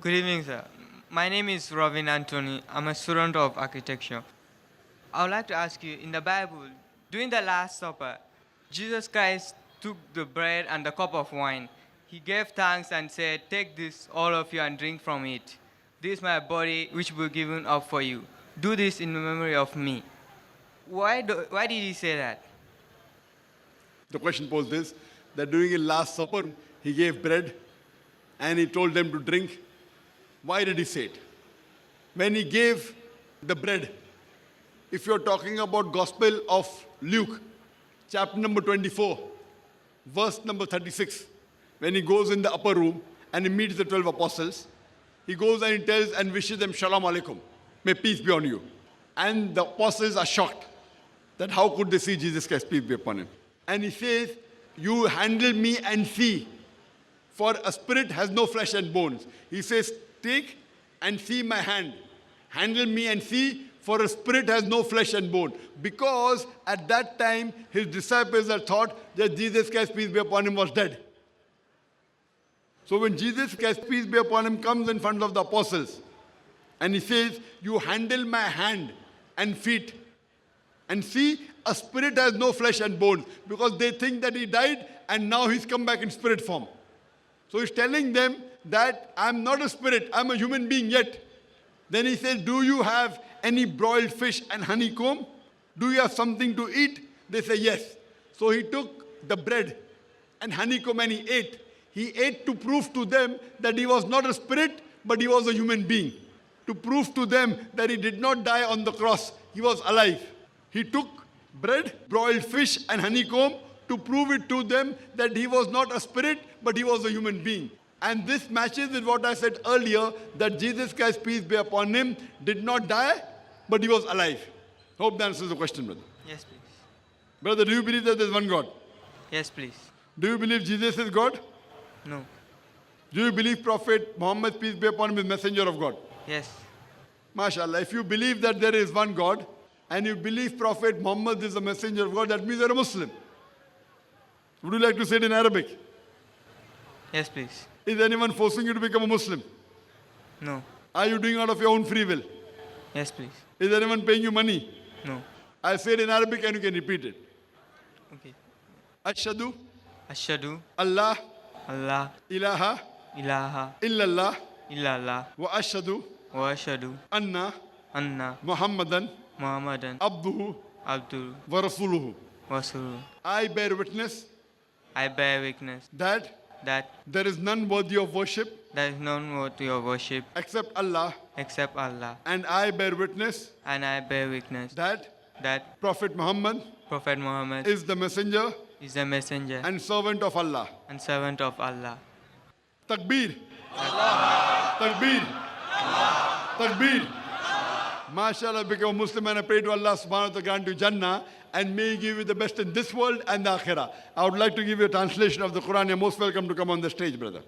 Good evening, sir. My name is Robin Anthony. I'm a student of architecture. I would like to ask you, in the Bible, during the Last Supper, Jesus Christ took the bread and the cup of wine. He gave thanks and said, "Take this, all of you, and drink from it. This is my body, which will be given up for you. Do this in memory of me." Why did he say that? The question posed is that during his Last Supper, he gave bread and he told them to drink. Why did he say it? When he gave the bread, if you're talking about Gospel of Luke, chapter number 24, verse number 36, when he goes in the upper room and he meets the 12 apostles, he goes and he tells and wishes them Shalom Alaikum, may peace be on you. And the apostles are shocked that how could they see Jesus Christ, peace be upon him. And he says, you handle me and see, for a spirit has no flesh and bones. He says, take and see my hand. Handle me and see, for a spirit has no flesh and bone. Because at that time, his disciples had thought that Jesus Christ, peace be upon him, was dead. So when Jesus Christ, peace be upon him, comes in front of the apostles, and he says, you handle my hand and feet, and see, a spirit has no flesh and bones, because they think that he died, and now he's come back in spirit form. So he's telling them that I'm not a spirit, I'm a human being yet. Then he says, do you have any broiled fish and honeycomb? Do you have something to eat? They say, yes. So he took the bread and honeycomb and he ate. He ate to prove to them that he was not a spirit, but he was a human being. To prove to them that he did not die on the cross, he was alive. He took bread, broiled fish and honeycomb to prove it to them that he was not a spirit, but he was a human being. And this matches with what I said earlier, that Jesus Christ, peace be upon him, did not die, but he was alive. Hope that answers the question, brother. Yes, please. Brother, do you believe that there is one God? Yes, please. Do you believe Jesus is God? No. Do you believe Prophet Muhammad, peace be upon him, is messenger of God? Yes. MashaAllah, if you believe that there is one God, and you believe Prophet Muhammad is a messenger of God, that means you're a Muslim. Would you like to say it in Arabic? Yes, please. Is anyone forcing you to become a Muslim? No. Are you doing out of your own free will? Yes, please. Is anyone paying you money? No. I'll say it in Arabic and you can repeat it. Okay. Ashhadu Ashhadu Allah Allah ilaha ilaha illallah illallah wa ashhadu wa ashhadu anna anna Muhammadan Muhammadan abduhu abdul wa rasuluhu. Rasul. I bear witness I bear witness that that there is none worthy of worship there is none worthy of worship except Allah, except Allah, and I bear witness and I bear witness that Prophet Muhammad Prophet Muhammad is the messenger is the messenger and servant of Allah. and servant of Allah. Takbir. Takbir. Takbir. MashaAllah, become a Muslim, and I pray to Allah subhanahu wa ta'ala to grant you Jannah and may He give you the best in this world and the Akhirah. I would like to give you a translation of the Quran. You're most welcome to come on the stage, brother.